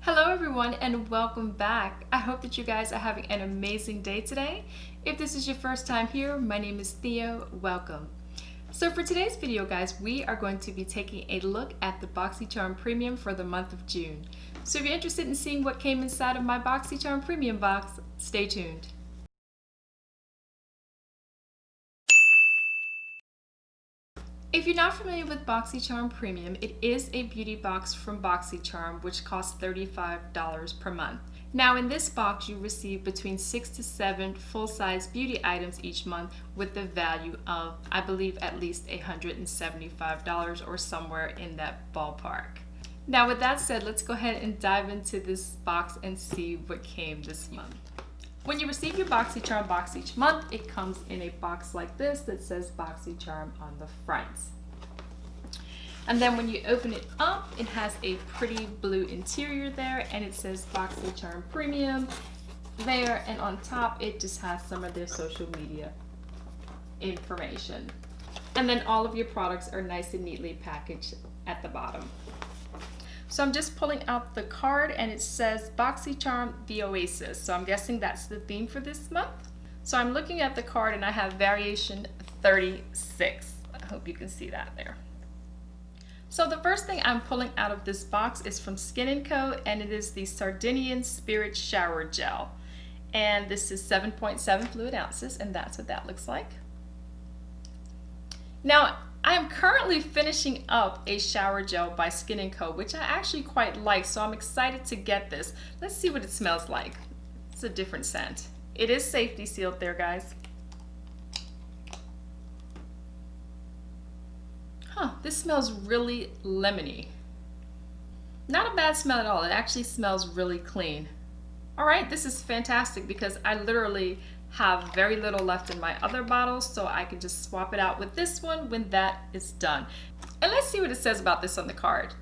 Hello everyone and welcome back. I hope that you guys are having an amazing day today. If this is your first time here, my name is Theo. Welcome. So for today's video guys, we are going to be taking a look at the Boxycharm Premium for the month of June. So if you're interested in seeing what came inside of my Boxycharm Premium box, stay tuned. If you're not familiar with Boxycharm Premium, it is a beauty box from Boxycharm which costs $35 per month. Now in this box you receive between 6 to 7 full-size beauty items each month with the value of, I believe, at least $175 or somewhere in that ballpark. Now with that said, let's go ahead and dive into this box and see what came this month. When you receive your Boxycharm box each month, it comes in a box like this that says Boxycharm on the front. And then when you open it up, it has a pretty blue interior there, and it says Boxycharm Premium there, and on top it just has some of their social media information. And then all of your products are nice and neatly packaged at the bottom. So I'm just pulling out the card and it says Boxycharm The Oasis. So I'm guessing that's the theme for this month. So I'm looking at the card and I have variation 36. I hope you can see that there. So the first thing I'm pulling out of this box is from Skin & Co. and it is the Sardinian Spirit Shower Gel. And this is 7.7 fluid ounces and that's what that looks like. Now, I am currently finishing up a shower gel by Skin & Co, which I actually quite like, so I'm excited to get this. Let's see what it smells like. It's a different scent. It is safety sealed there, guys. This smells really lemony. Not a bad smell at all. It actually smells really clean. All right, this is fantastic because I literally have very little left in my other bottles, so I can just swap it out with this one when that is done. And let's see what it says about this on the card.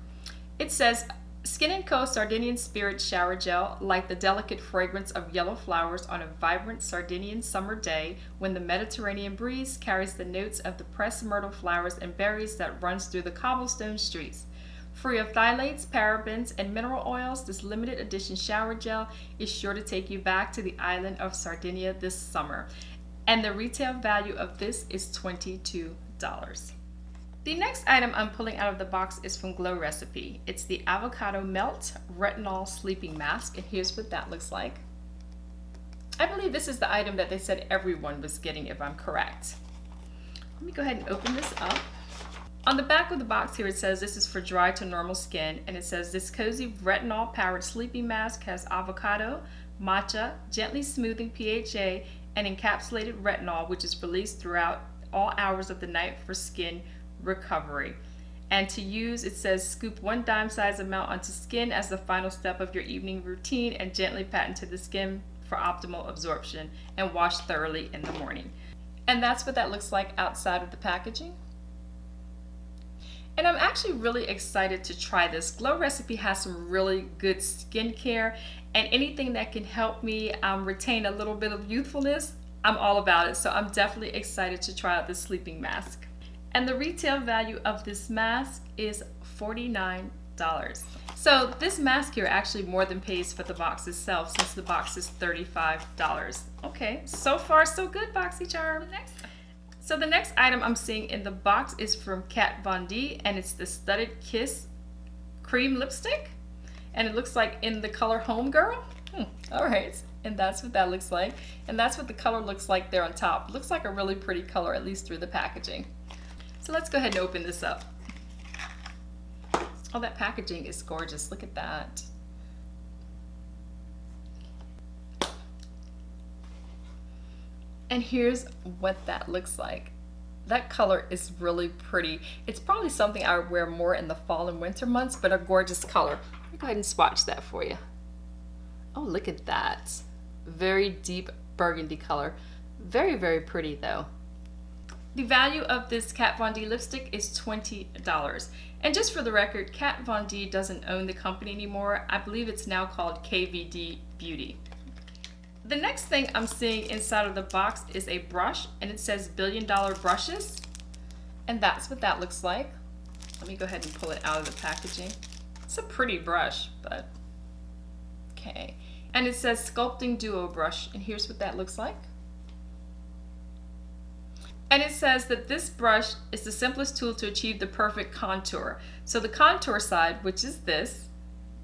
It says, Skin & Co. Sardinian Spirit Shower Gel, like the delicate fragrance of yellow flowers on a vibrant Sardinian summer day when the Mediterranean breeze carries the notes of the pressed myrtle flowers and berries that runs through the cobblestone streets. Free of phthalates, parabens, and mineral oils, this limited edition shower gel is sure to take you back to the island of Sardinia this summer. And the retail value of this is $22. The next item I'm pulling out of the box is from Glow Recipe. It's the Avocado Melt Retinol Sleeping Mask, and here's what that looks like. I believe this is the item that they said everyone was getting, if I'm correct. Let me go ahead and open this up. On the back of the box here it says this is for dry to normal skin, and it says this cozy retinol powered sleeping mask has avocado, matcha, gently smoothing PHA, and encapsulated retinol which is released throughout all hours of the night for skin recovery. And to use, it says scoop 1 dime-sized amount onto skin as the final step of your evening routine and gently pat into the skin for optimal absorption and wash thoroughly in the morning. And that's what that looks like outside of the packaging. And I'm actually really excited to try this. Glow Recipe has some really good skincare, and anything that can help me retain a little bit of youthfulness, I'm all about it. So I'm definitely excited to try out this sleeping mask. And the retail value of this mask is $49. So this mask here actually more than pays for the box itself, since the box is $35. Okay, so far so good, Boxycharm. So the next item I'm seeing in the box is from Kat Von D, and it's the Studded Kiss Cream Lipstick. And it looks like in the color Homegirl. All right, and that's what that looks like. And that's what the color looks like there on top. It looks like a really pretty color, at least through the packaging. So let's go ahead and open this up. Oh, that packaging is gorgeous. Look at that. And here's what that looks like. That color is really pretty. It's probably something I would wear more in the fall and winter months, but a gorgeous color. Let me go ahead and swatch that for you. Oh, look at that. Very deep burgundy color. Very, very pretty though. The value of this Kat Von D lipstick is $20. And just for the record, Kat Von D doesn't own the company anymore. I believe it's now called KVD Beauty. The next thing I'm seeing inside of the box is a brush, and it says $1 billion brushes, and that's what that looks like. Let me go ahead and pull it out of the packaging. It's a pretty brush, but Okay, and it says Sculpting Duo Brush, and here's what that looks like. And it says that this brush is the simplest tool to achieve the perfect contour. So the contour side, which is this,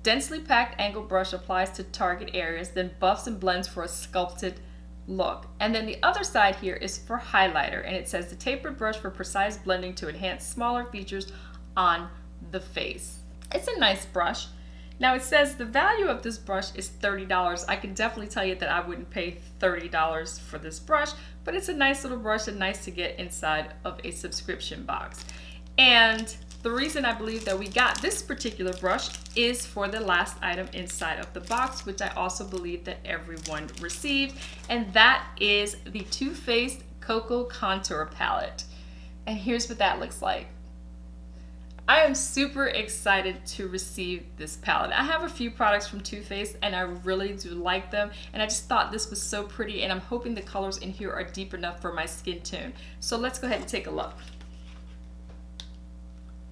densely packed angled brush applies to target areas, then buffs and blends for a sculpted look. And then the other side here is for highlighter, and it says the tapered brush for precise blending to enhance smaller features on the face. It's a nice brush. Now it says the value of this brush is $30. I can definitely tell you that I wouldn't pay $30 for this brush, but it's a nice little brush and nice to get inside of a subscription box. And the reason I believe that we got this particular brush is for the last item inside of the box, which I also believe that everyone received, and that is the Too Faced Cocoa Contour Palette. And here's what that looks like. I am super excited to receive this palette. I have a few products from Too Faced and I really do like them, and I just thought this was so pretty, and I'm hoping the colors in here are deep enough for my skin tone. So let's go ahead and take a look.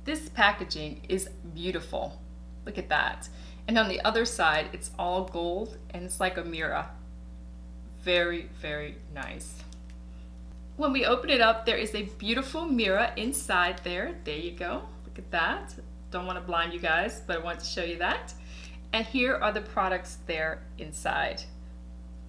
This packaging is beautiful. Look at that. And on the other side, it's all gold and it's like a mirror. Very, very nice. When we open it up, there is a beautiful mirror inside there. There you go. Look at that. Don't want to blind you guys, but I want to show you that. And here are the products there inside.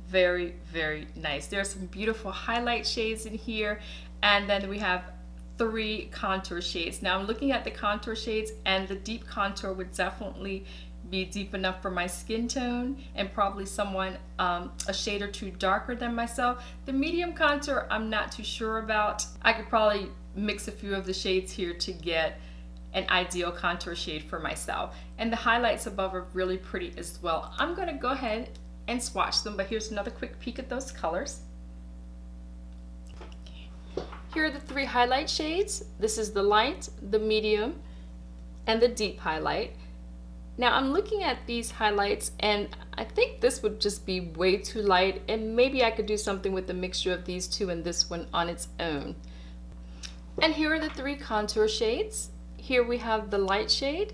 Very, very nice. There are some beautiful highlight shades in here, and then we have 3 contour shades. Now I'm looking at the contour shades, and the deep contour would definitely be deep enough for my skin tone, and probably someone a shade or 2 darker than myself. The medium contour I'm not too sure about. I could probably mix a few of the shades here to get an ideal contour shade for myself. And the highlights above are really pretty as well. I'm gonna go ahead and swatch them, but here's another quick peek at those colors. Here are the 3 highlight shades. This is the light, the medium, and the deep highlight. Now I'm looking at these highlights, and I think this would just be way too light, and maybe I could do something with the mixture of these 2 and this one on its own. And here are the 3 contour shades. Here we have the light shade,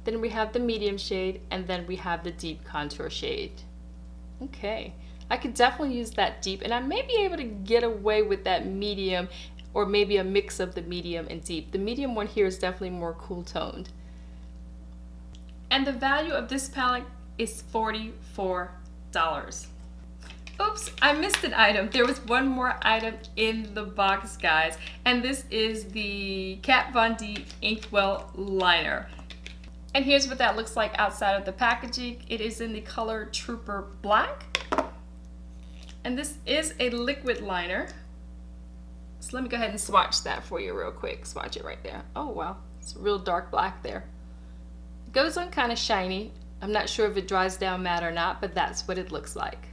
then we have the medium shade, and then we have the deep contour shade. Okay, I could definitely use that deep, and I may be able to get away with that medium, or maybe a mix of the medium and deep. The medium one here is definitely more cool toned. And the value of this palette is $44. Oops, I missed an item. There was one more item in the box, guys, and this is the Kat Von D Inkwell liner. And here's what that looks like outside of the packaging. It is in the color Trooper Black. And this is a liquid liner. So let me go ahead and swatch that for you real quick. Swatch it right there. Oh wow, it's real dark black there. It goes on kind of shiny. I'm not sure if it dries down matte or not, but that's what it looks like.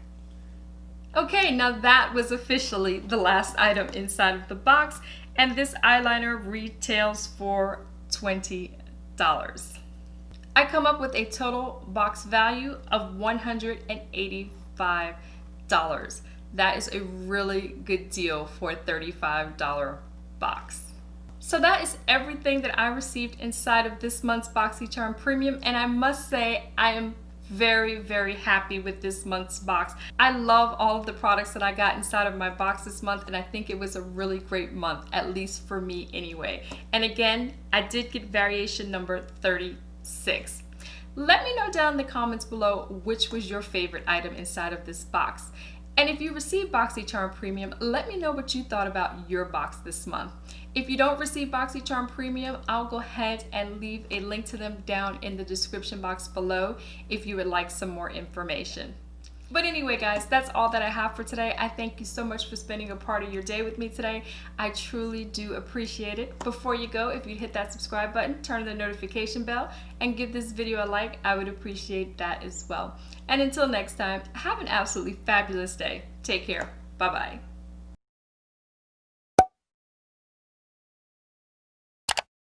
Okay, now that was officially the last item inside of the box, and this eyeliner retails for $20. I come up with a total box value of $185. That is a really good deal for a $35 box. So that is everything that I received inside of this month's Boxycharm Premium, and I must say I am very, very happy with this month's box. I love all of the products that I got inside of my box this month, and I think it was a really great month, at least for me anyway. And again, I did get variation number 36. Let me know down in the comments below which was your favorite item inside of this box. And if you received Boxycharm Premium, let me know what you thought about your box this month. If you don't receive Boxycharm Premium, I'll go ahead and leave a link to them down in the description box below if you would like some more information. But anyway, guys, that's all that I have for today. I thank you so much for spending a part of your day with me today. I truly do appreciate it. Before you go, if you'd hit that subscribe button, turn on the notification bell, and give this video a like, I would appreciate that as well. And until next time, have an absolutely fabulous day. Take care. Bye-bye.